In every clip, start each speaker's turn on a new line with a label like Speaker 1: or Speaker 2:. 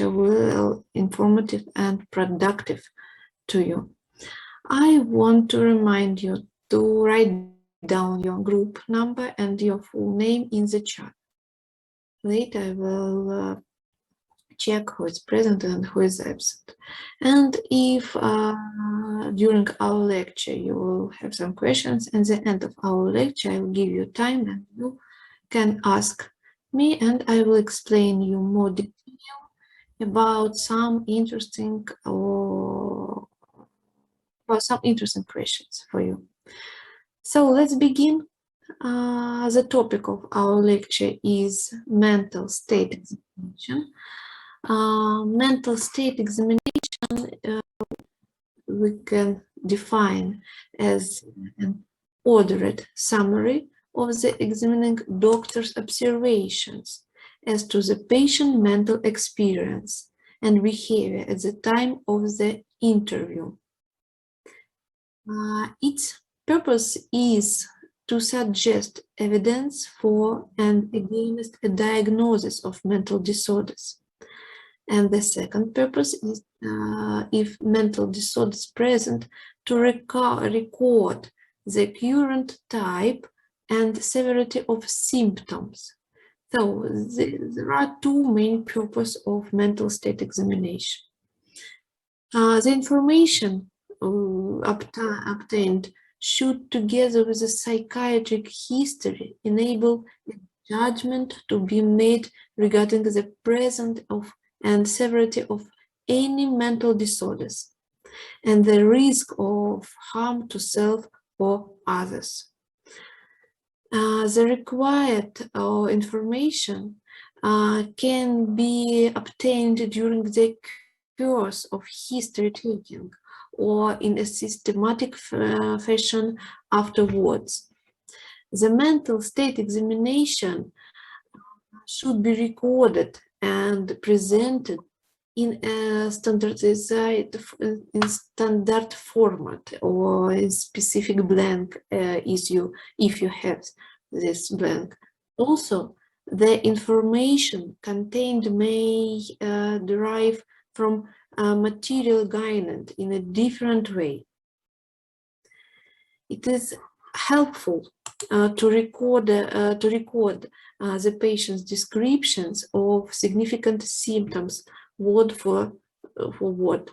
Speaker 1: will informative and productive to you. I want to remind you to write down your group number and your full name in the chat. Later I will check who is present and who is absent. And if during our lecture you will have some questions, at the end of our lecture I will give you time and you can ask me and I will explain you more detail about some interesting questions for you. So let's begin. The topic of our lecture is mental state examination. Mental state examination we can define as an ordered summary of the examining doctor's observations as to the patient mental experience and behavior at the time of the interview. Its purpose is to suggest evidence for and against a diagnosis of mental disorders. And the second purpose is, if mental disorders present, to record the current type and severity of symptoms. So there are two main purposes of mental state examination. The information obtained should, together with a psychiatric history, enable a judgment to be made regarding the presence of and severity of any mental disorders and the risk of harm to self or others. The required information can be obtained during the course of history taking or in a systematic fashion afterwards. The mental state examination should be recorded and presented in a standard format or in specific blank if you have this blank. Also, the information contained may derive from material gained in a different way. It is helpful to record the patient's descriptions of significant symptoms word for word.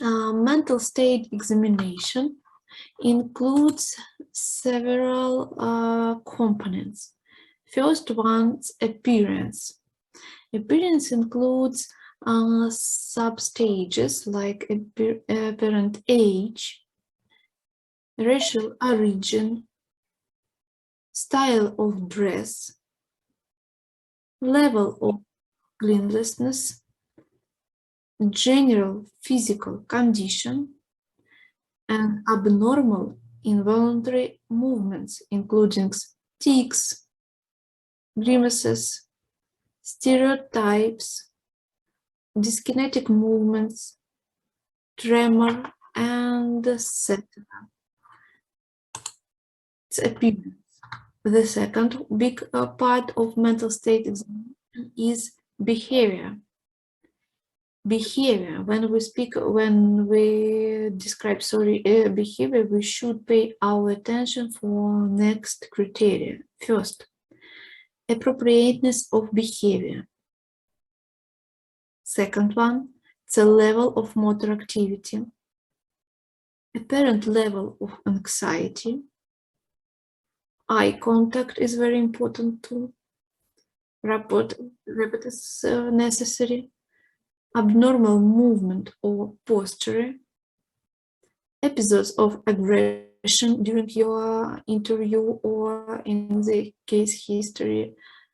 Speaker 1: Mental state examination includes several components. First one's appearance. Appearance includes substages like apparent age, racial origin, style of dress, level of cleanliness, general physical condition, and abnormal involuntary movements, including tics, grimaces, stereotypes, dyskinetic movements, tremor, and etc. It's appearance. The second big part of mental state examination is behavior. Behavior. When we describe behavior, we should pay our attention for next criteria. First, appropriateness of behavior. Second one, the level of motor activity, apparent level of anxiety. Eye contact is very important too. Rapport is necessary. Abnormal movement or posture. Episodes of aggression during your interview or in the case history,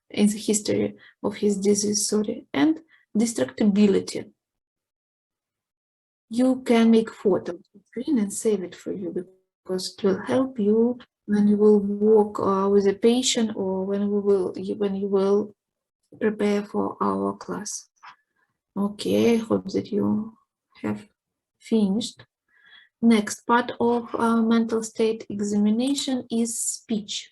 Speaker 1: in the history of his disease, and distractibility. You can make photos of the screen and save it for you because it will help you when you will work with a patient or when you will prepare for our class. Okay, I hope that you have finished. Next part of mental state examination is speech.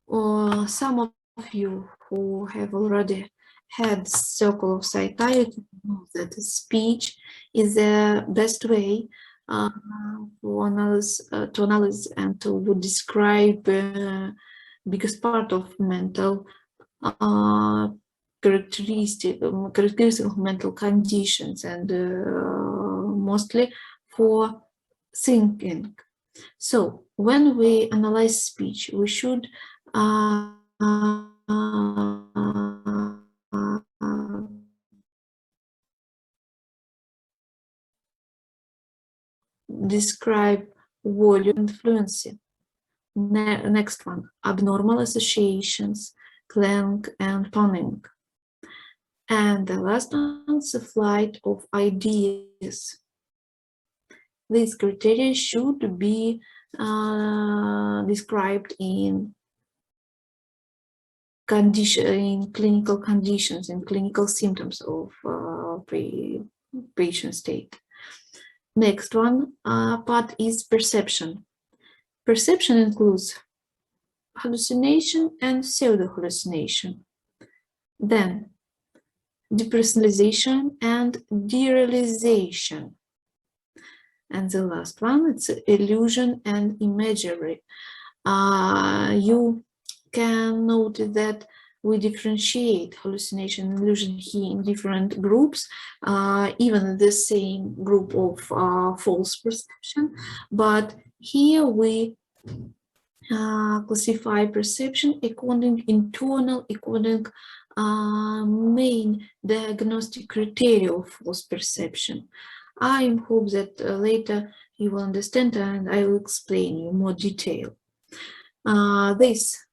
Speaker 1: Some of you who have already had circle of psychiatry knows that speech is the best way to analyze and to describe biggest part of mental characteristic of mental conditions, and mostly for thinking. So when we analyze speech, we should describe volume and fluency. Next one, abnormal associations, clang and toning. And the last one is the flight of ideas. These criteria should be described in clinical conditions, in clinical symptoms of patient state. Next one part is perception. Perception includes hallucination and pseudo-hallucination. Then depersonalization and derealization. And the last one, it's illusion and imagery. You can notice that we differentiate hallucination and illusion here in different groups, even in the same group of false perception. But here we classify perception according main diagnostic criteria of false perception. I hope that later you will understand, and I will explain you more detail.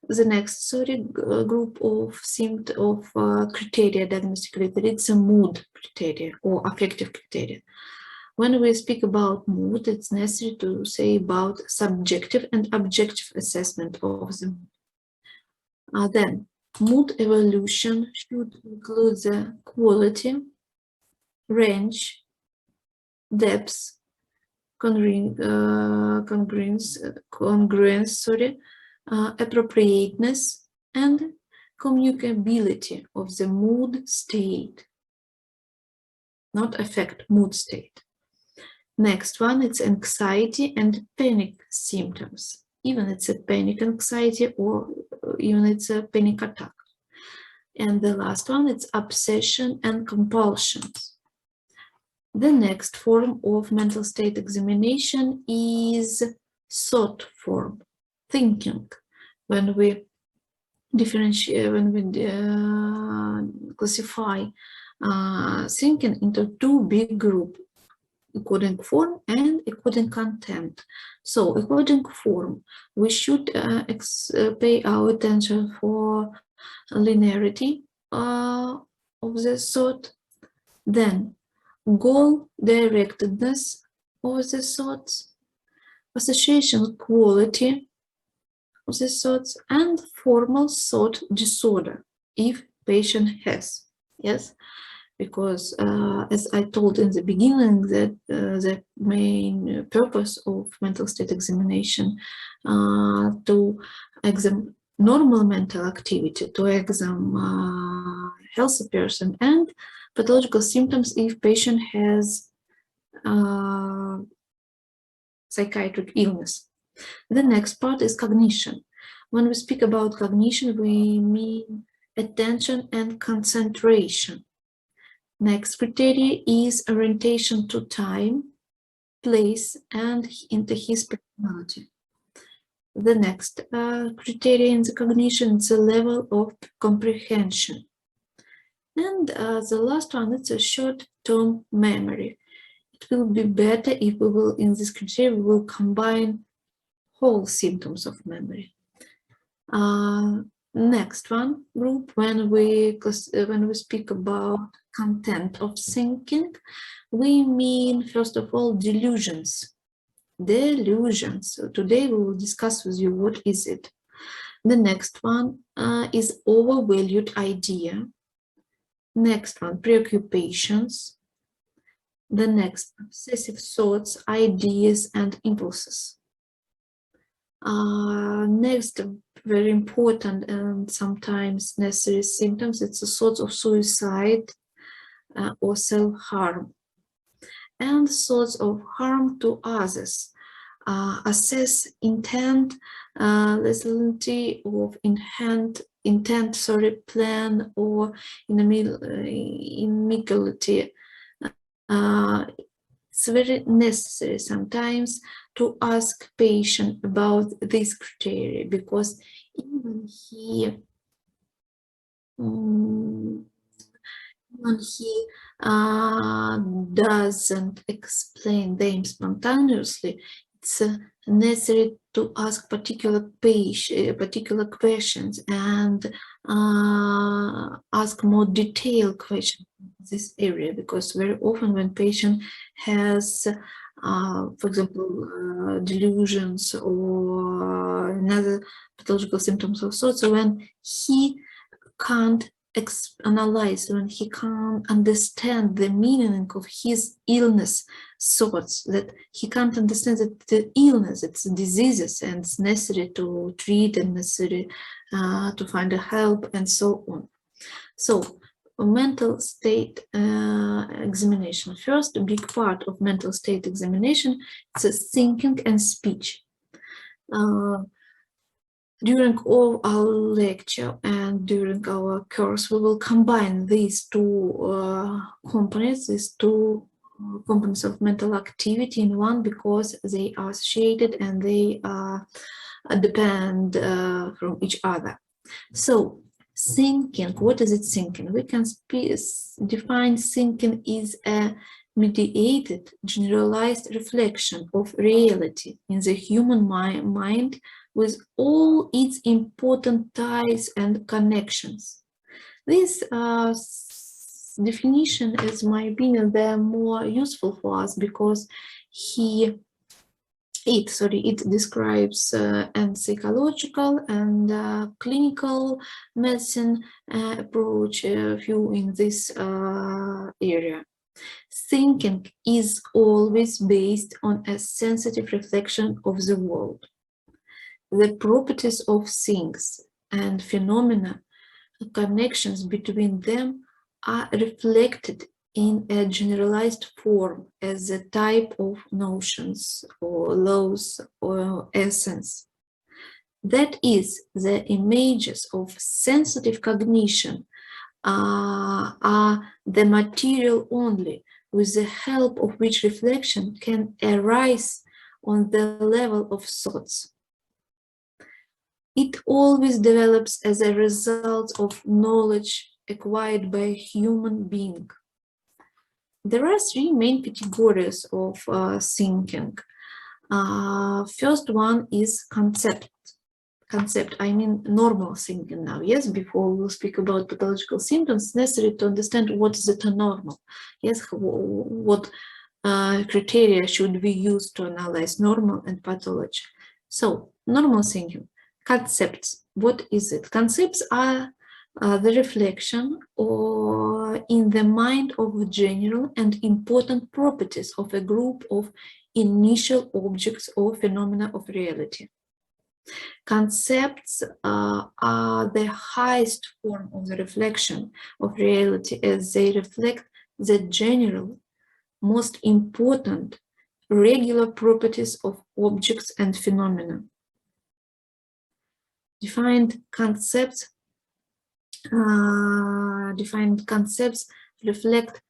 Speaker 1: The next group of criteria, diagnostic criteria, it's a mood criteria or affective criteria. When we speak about mood, it's necessary to say about subjective and objective assessment of the mood. Then, mood evolution should include the quality, range, depth, congruence, appropriateness, and communicability of the mood state, not affect mood state. Next one, it's anxiety and panic symptoms. Even it's a panic anxiety, or even it's a panic attack. And the last one, it's obsession and compulsions. The next form of mental state examination is thought form, thinking. When we differentiate, when we classify thinking into two big groups, according form and according content. So according form, we should pay our attention for linearity of the thought, then goal directedness of the thoughts, association quality of the thoughts, and formal thought disorder if patient has. Yes, because as I told in the beginning, that the main purpose of mental state examination to examine normal mental activity, to examine healthy person, and pathological symptoms if patient has psychiatric illness. The next part is cognition. When we speak about cognition, we mean attention and concentration. Next criteria is orientation to time, place, and into his personality. The next criteria in the cognition is the level of comprehension. And the last one, it's a short-term memory. It will be better if we will, in this criteria, we will combine whole symptoms of memory. Next one group, when we speak about content of thinking, we mean first of all delusions. Delusions. So today we will discuss with you what is it. The next one is overvalued idea. Next one, preoccupations. The next, obsessive thoughts, ideas, and impulses. Next, very important and sometimes necessary symptoms, it's a sort of suicide or self-harm, and thoughts of harm to others. Assess intent, lethality of plan or inequality. It's very necessary sometimes to ask patient about this criteria, because even he doesn't explain them spontaneously, it's necessary to ask particular questions and ask more detailed questions in this area, because very often when patient has, for example, delusions or another pathological symptoms of thoughts, so when he can't analyze, when he can't understand the meaning of his illness thoughts, that he can't understand that the illness, it's diseases, and it's necessary to treat and necessary to find a help and so on. So mental state examination. First, a big part of mental state examination is thinking and speech. During all our lecture and during our course, we will combine these two components, components of mental activity in one, because they are associated and they depend from each other. So thinking, what is it thinking? We can define thinking is a mediated, generalized reflection of reality in the human mind with all its important ties and connections. This definition, is my opinion, they're more useful for us, because it describes and psychological and clinical medicine approach view in this area. Thinking is always based on a sensitive reflection of the world. The properties of things and phenomena, connections between them, are reflected in a generalized form as a type of notions or laws or essence. That is, the images of sensitive cognition are the material only with the help of which reflection can arise on the level of thoughts. It always develops as a result of knowledge acquired by a human being. There are three main categories of thinking. First one is concept, I mean normal thinking now. Yes, before we'll speak about pathological symptoms, it's necessary to understand what is it normal. Yes, what criteria should we use to analyze normal and pathology. So normal thinking. Concepts, what is it? Concepts are the reflection or in the mind of general and important properties of a group of initial objects or phenomena of reality. Concepts are the highest form of the reflection of reality, as they reflect the general, most important, regular properties of objects and phenomena. Defined concepts reflect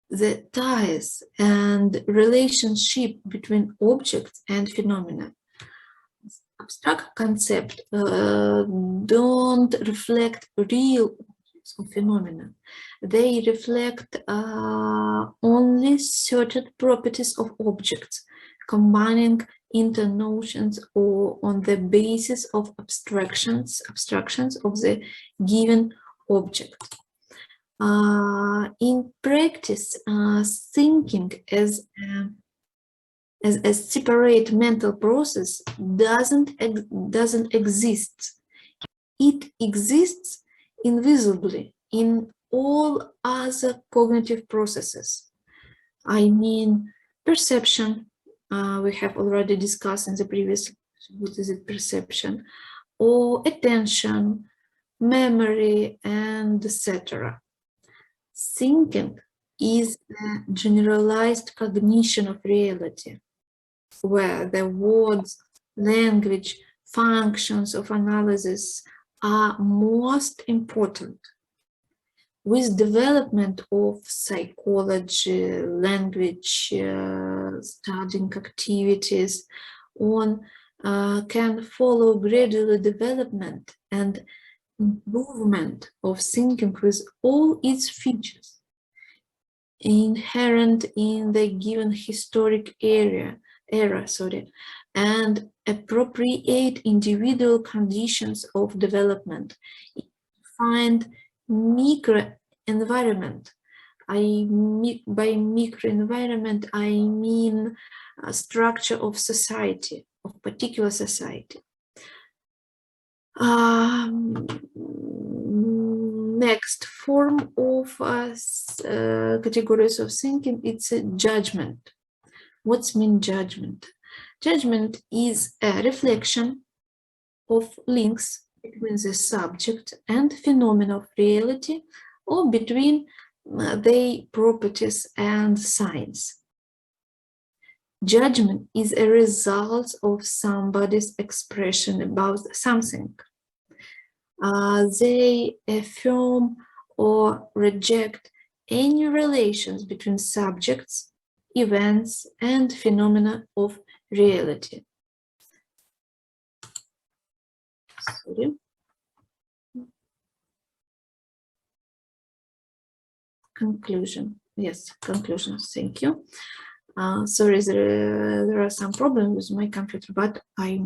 Speaker 1: the ties and relationship between objects and phenomena. Abstract concepts don't reflect real objects or phenomena. They reflect only certain properties of objects, combining internotions or on the basis of abstractions of the given object. In practice, thinking as a separate mental process doesn't exist. It exists invisibly in all other cognitive processes. I mean, perception, we have already discussed in the previous what is it, perception, or attention, memory, and etc. Thinking is a generalized cognition of reality, where the words, language, functions of analysis are most important. With development of psychology, language, studying activities, one can follow gradual development and improvement of thinking with all its features inherent in the given historic era, and appropriate individual conditions of development. Find microenvironment. By microenvironment, I mean a structure of society, of particular society. Next form of categories of thinking, it's a judgment. What's mean judgment? Judgment is a reflection of links between the subject and phenomena of reality, or between their properties and signs. Judgment is a result of somebody's expression about something. They affirm or reject any relations between subjects, events, and phenomena of reality. Sorry. Conclusion. Yes, conclusions. Thank you. Sorry, there are some problems with my computer, but I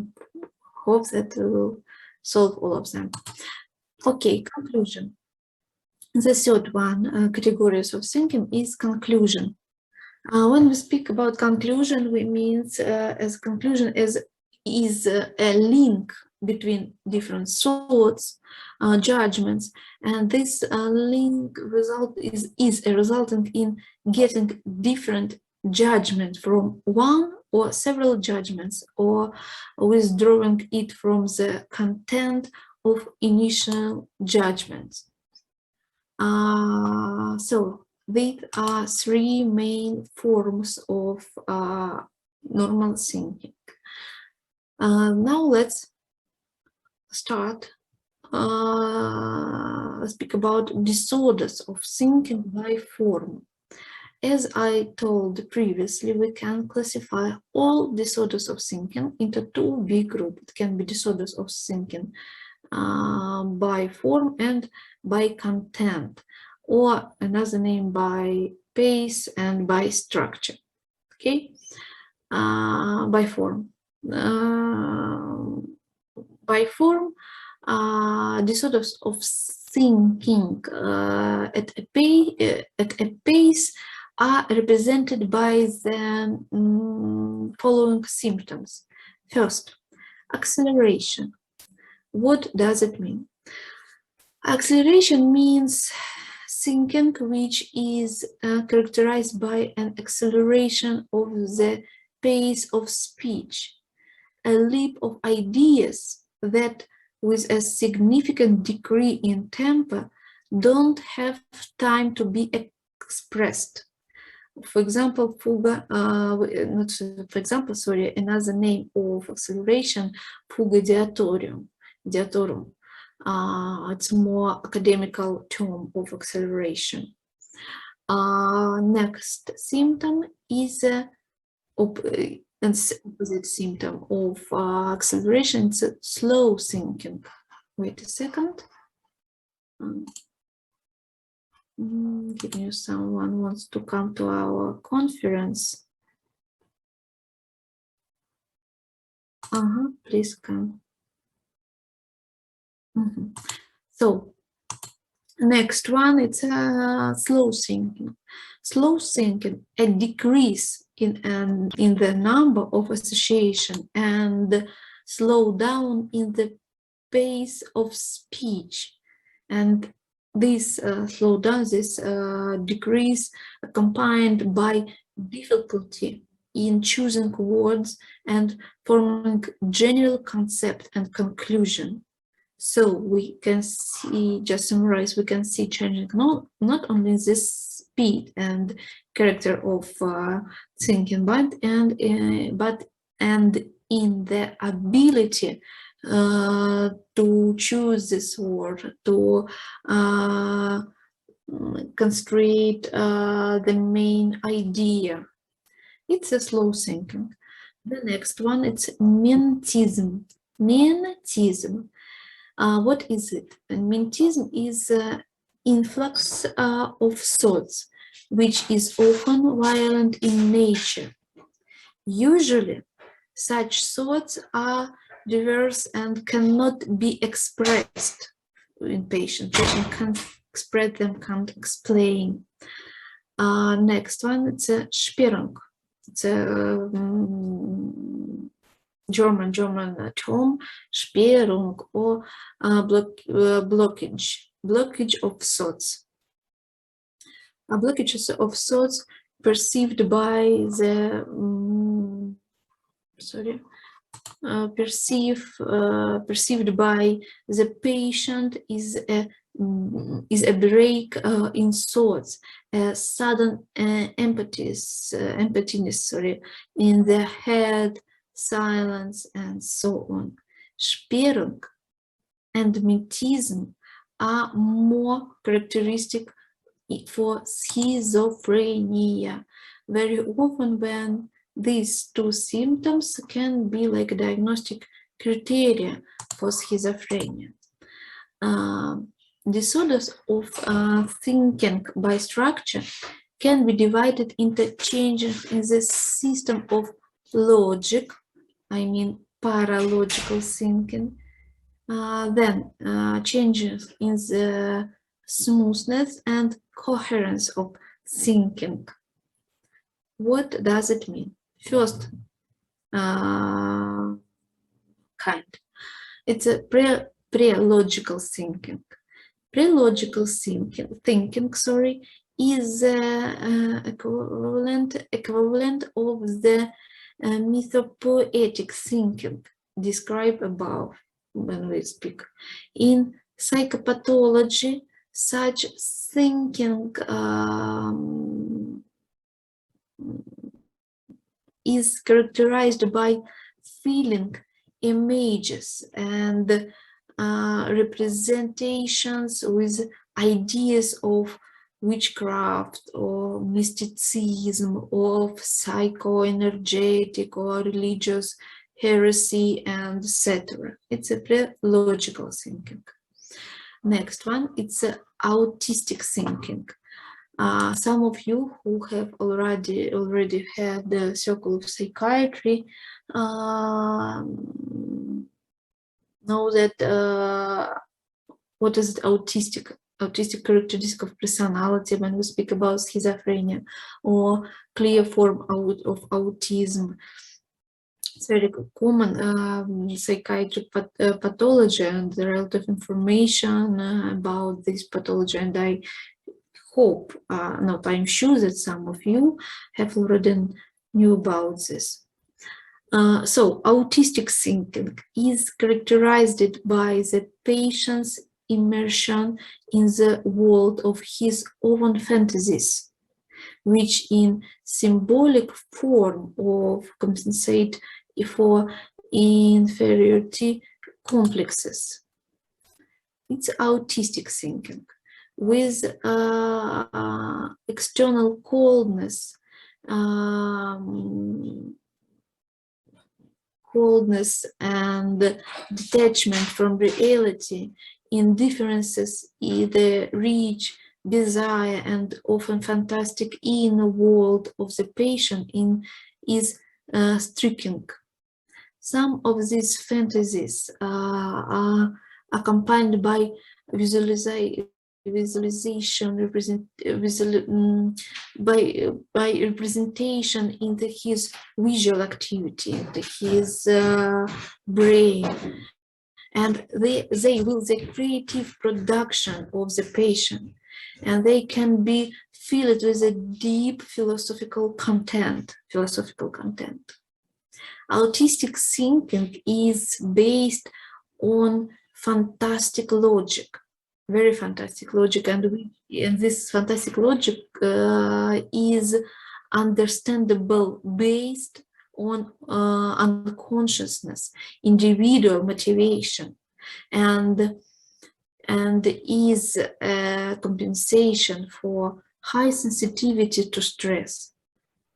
Speaker 1: hope that we will solve all of them. Okay, conclusion. The third one, categories of thinking, is conclusion. When we speak about conclusion, we mean as conclusion is a link between different thoughts, judgments, and this link is resulting in getting different judgment from one or several judgments, or withdrawing it from the content of initial judgments. So these are three main forms of normal thinking. Now let's start speak about disorders of thinking by form. As I told previously, we can classify all disorders of thinking into two big groups. It can be disorders of thinking by form and by content, or another name by pace and by structure. Okay, by form. By form, disorders of thinking at a pace are represented by the following symptoms. First, acceleration. What does it mean? Acceleration means thinking which is characterized by an acceleration of the pace of speech, a leap of ideas that, with a significant decrease in tempo, don't have time to be expressed. For example, another name of acceleration, fuga diatorum. It's a more academical term of acceleration. Next symptom is opposite symptom of acceleration. It's slow thinking. Wait a second. Give me someone wants to come to our conference. Please come. So next one, it's slow thinking. Slow thinking, a decrease in the number of association and slow down in the pace of speech, and this slowdown, this decrease accompanied by difficulty in choosing words and forming general concept and conclusion. So we can see, just summarize, we can see changing not only this speed and character of thinking, but in the ability to choose this word, to construct the main idea. It's a slow thinking. The next one, it's mentism. Mentism. What is it? Mentism is an influx of thoughts, which is often violent in nature. Usually, such thoughts are diverse and cannot be expressed in patient. Patient can't express them, can't explain. Next one, it's a Sperrung. It's a German term, Sperrung, or blockage of thoughts. A blockage of thoughts perceived by the perceived by the patient is a break in thoughts, a sudden emptiness in the head, silence, and so on. Sperrung and mentism are more characteristic for schizophrenia. Very often when these two symptoms can be like diagnostic criteria for schizophrenia. Disorders of thinking by structure can be divided into changes in the system of logic, I mean paralogical thinking, then changes in the smoothness and coherence of thinking. What does it mean? First kind, it's a pre-logical thinking. Pre-logical thinking, is equivalent of the mythopoetic thinking described above when we speak. In psychopathology, such thinking is characterized by feeling images and representations with ideas of witchcraft or mysticism, of psychoenergetic or religious heresy, and etc. It's a pre-logical thinking. Next one, it's autistic thinking. Some of you who have already had the Circle of Psychiatry know that what is it, autistic characteristic of personality when we speak about schizophrenia, or clear form of autism. It's very common psychiatric pathology, and there are a lot of information about this pathology, and I hope, I'm sure that some of you have already knew about this. So autistic thinking is characterized by the patient's immersion in the world of his own fantasies, which in symbolic form of compensate for inferiority complexes. It's autistic thinking with external coldness, and detachment from reality, indifferences in the rich, bizarre, and often fantastic inner world of the patient is striking. Some of these fantasies are accompanied by visualization, by representation into his visual activity, into his brain, and they will the creative production of the patient. and they can be filled with a deep philosophical content. Autistic thinking is based on fantastic logic, very fantastic logic, and this fantastic logic is understandable based on unconsciousness, individual motivation, and is a compensation for high sensitivity to stress.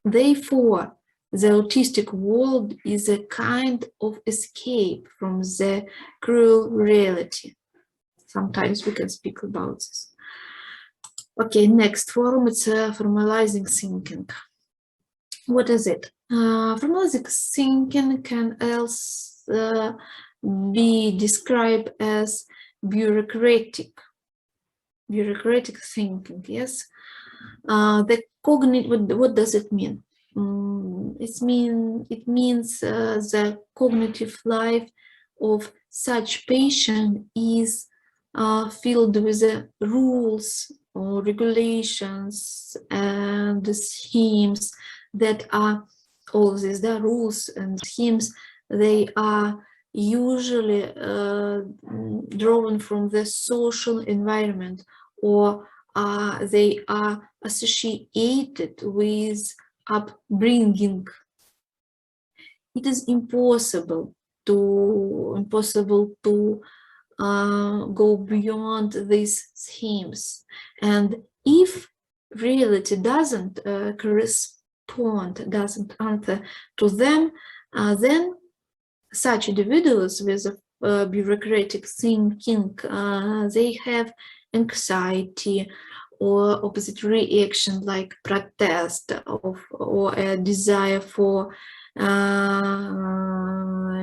Speaker 1: Therefore, the autistic world is a kind of escape from the cruel reality. Sometimes we can speak about this. Okay, next form, it's formalizing thinking. What is it? Formalizing thinking can also be described as bureaucratic thinking, yes? The cognitive, what does it mean? It means the cognitive life of such patient is filled with rules or regulations and schemes that are all these. The rules and schemes, they are usually drawn from the social environment, or they are associated with upbringing. It is impossible to go beyond these schemes, and if reality doesn't correspond, doesn't answer to them, then such individuals with bureaucratic thinking, they have anxiety or opposite reaction like protest or a desire for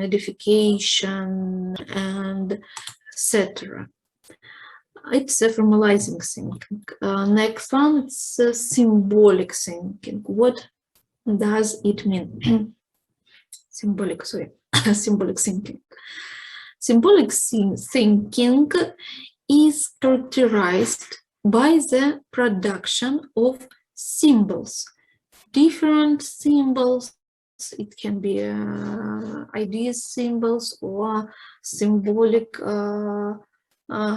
Speaker 1: edification and etc. It's a formalizing thinking. Next one, it's symbolic thinking. What does it mean? Symbolic thinking. Symbolic thinking is characterized by the production of symbols, different symbols. It can be idea symbols or symbolic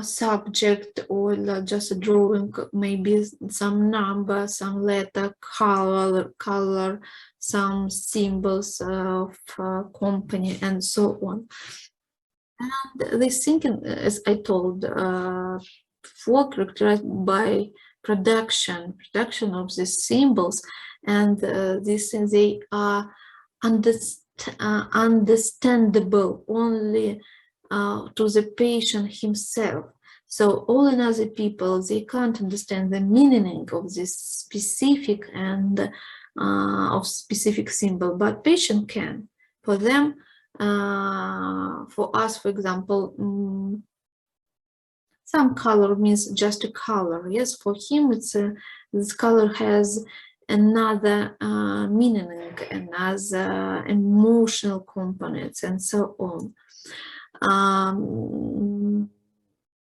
Speaker 1: subject, or just a drawing, maybe some number, some letter, color, some symbols of company, and so on. And this thinking, as I told, for characterized by production of these symbols, and they are understandable only to the patient himself. So all another people, they can't understand the meaning of this specific and of specific symbol, but patient can. For them, for us, for example, some color means just a color. Yes, for him, it's this color has another meaning, another emotional components, and so on.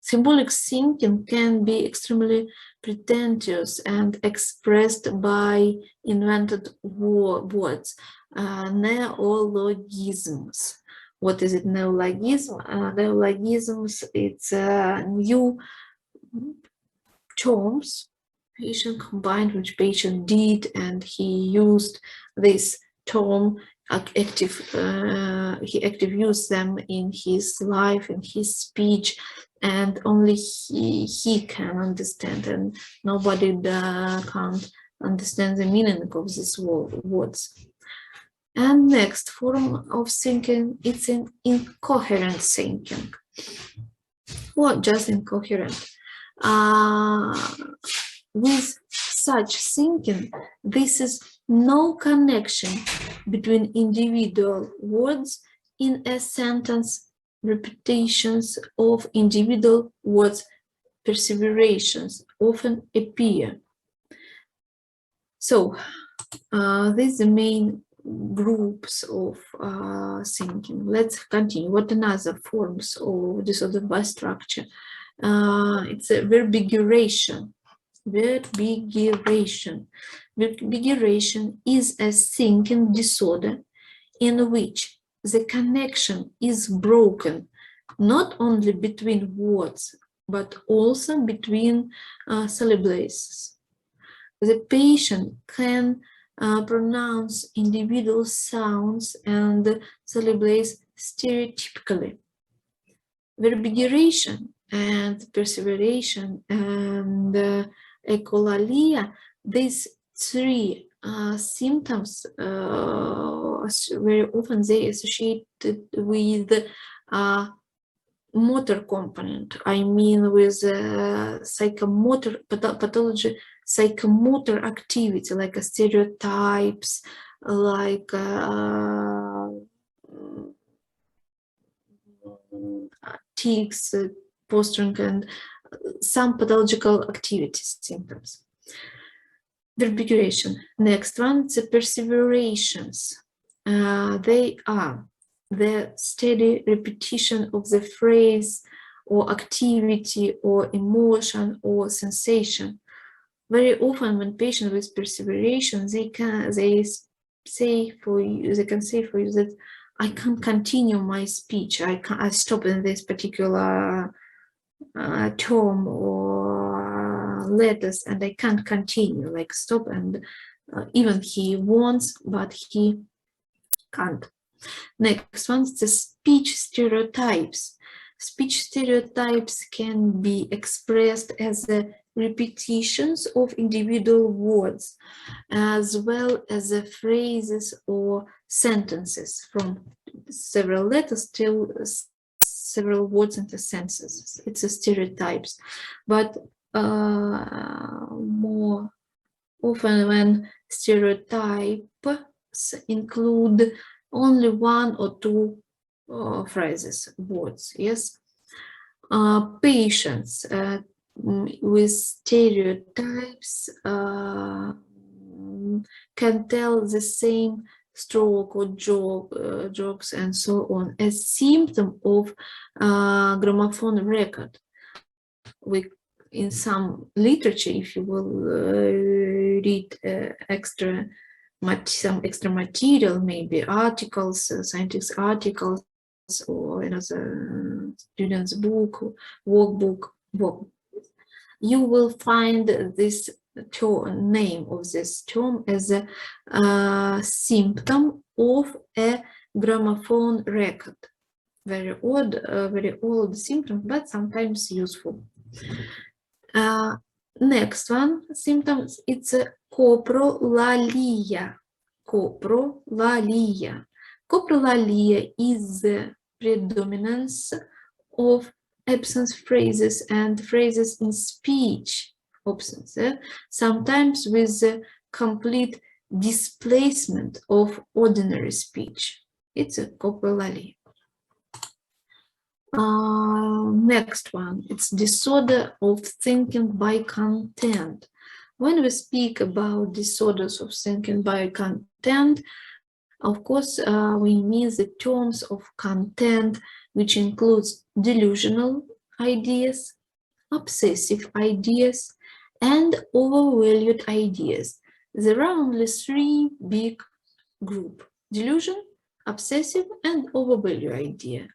Speaker 1: Symbolic thinking can be extremely pretentious and expressed by invented words, neologisms. What is it, neologism? Neologisms, it's new terms patient combined, which patient did, and he used this term he active used them in his life, in his speech, and only he can understand, and nobody can't understand the meaning of these words. And next form of thinking, it's an incoherent thinking. What just incoherent? With such thinking, this is no connection between individual words in a sentence, repetitions of individual words, perseverations often appear. So these are the main groups of thinking. Let's continue. What another forms of disorder by structure? It's a verbigeration. Verbigeration. Verbigeration is a thinking disorder in which the connection is broken not only between words but also between syllables. The patient can pronounce individual sounds and syllables stereotypically. Verbigeration and perseveration and echolalia, these three symptoms very often they associated with motor component. I mean with psychomotor pathology, psychomotor activity like stereotypes, like tics, posturing, and some pathological activities symptoms. Verbigeration. Next one, the perseverations. They are the steady repetition of the phrase or activity or emotion or sensation. Very often when patients with perseveration, they can say for you that I can't continue my speech. I stop in this particular term or letters, and I can't continue. Like stop, and even he wants, but he can't. Next one, the speech stereotypes. Speech stereotypes can be expressed as repetitions of individual words, as well as phrases or sentences from several letters to several words into sentences. It's a stereotypes, but more often when stereotypes include only one or two phrases, words, yes. Patients with stereotypes can tell the same stroke or jokes and so on as symptom of gramophone record. In some literature, if you will read some extra material, maybe articles, scientific articles, or another student's book, workbook, you will find this name of this term as a symptom of a gramophone record. Very odd, very old symptom, but sometimes useful. Next one, symptoms, it's a coprolalia. Coprolalia. Coprolalia is the predominance of absence phrases and phrases in speech absence, sometimes with the complete displacement of ordinary speech. It's a coprolalia. Next one, it's disorder of thinking by content. When we speak about disorders of thinking by content, of course, we mean the terms of content, which includes delusional ideas, obsessive ideas, and overvalued ideas. There are only three big groups: delusion, obsessive, and overvalued idea.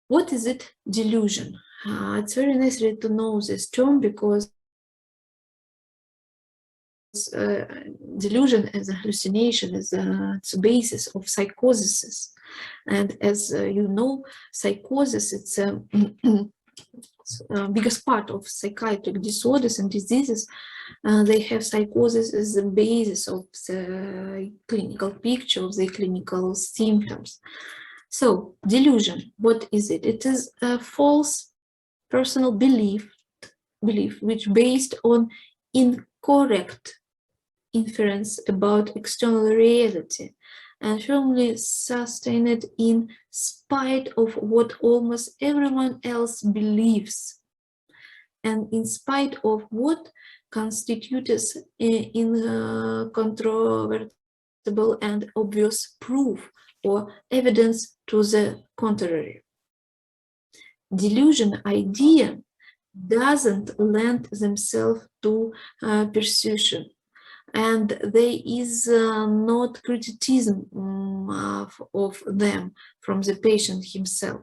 Speaker 1: What is it, delusion? It's very necessary to know this term because delusion as a hallucination is the basis of psychosis. And as you know, psychosis, it's biggest part of psychiatric disorders and diseases. They have psychosis as the basis of the clinical picture, of the clinical symptoms. So, delusion, what is it? It is a false personal belief which based on incorrect inference about external reality and firmly sustained in spite of what almost everyone else believes, and in spite of what constitutes incontrovertible and obvious proof or evidence to the contrary. Delusion idea doesn't lend themselves to persuasion. And there is not criticism of them from the patient himself.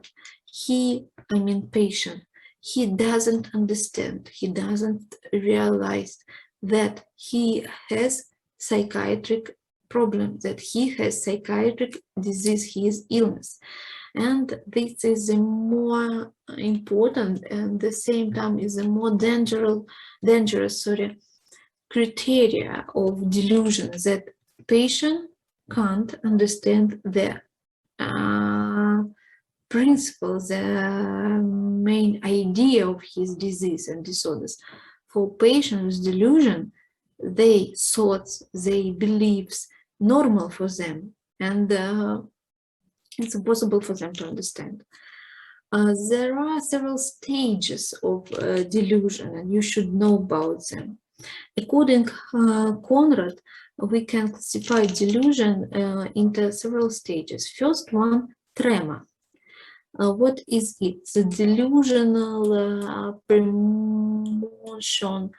Speaker 1: Patient, he doesn't understand, he doesn't realize that he has psychiatric problem, that he has psychiatric disease, his illness. And this is a more important and at the same time is a more dangerous criteria of delusion, that patient can't understand the principle, the main idea of his disease and disorders. For patients with delusion, they thoughts, they beliefs normal for them, and it's impossible for them to understand. There are several stages of delusion, and you should know about them. According to Conrad, we can classify delusion into several stages. First one, tremor. What is it? The delusional premotion,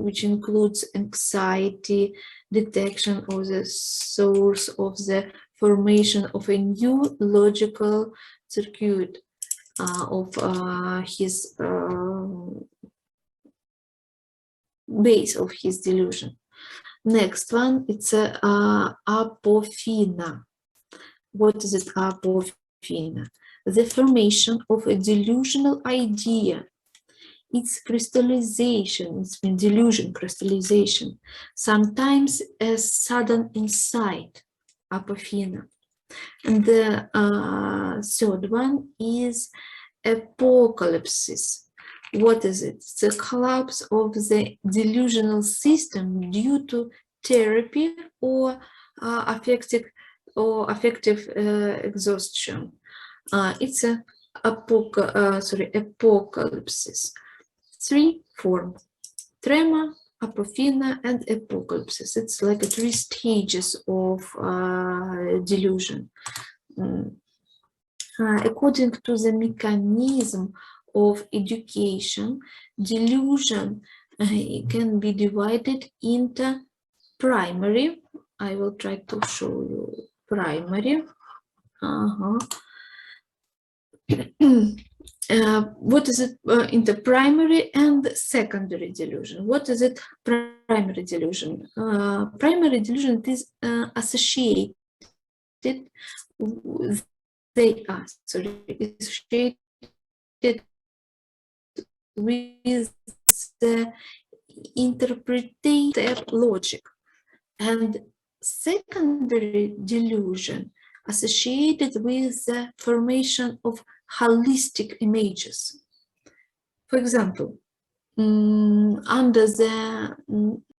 Speaker 1: which includes anxiety, detection of the source of the formation of a new logical circuit of his base of his delusion. Next one, it's apophenia. What is it, apophenia? The formation of a delusional idea. Its crystallization, it's been delusion crystallization, sometimes a sudden insight, apophenia. And the third one is apocalypse. What is it? It's the collapse of the delusional system due to therapy or affective exhaustion. It's a apocalypse. Three forms: tremor, apophenia, and apocalypse. It's like 3 stages of delusion. According to the mechanism of education, delusion can be divided into primary. I will try to show you primary. What is it into primary and secondary delusion? What is it, primary delusion? Primary delusion is associated with, they are associated with the interpretative logic, and secondary delusion associated with the formation of holistic images. For example, under the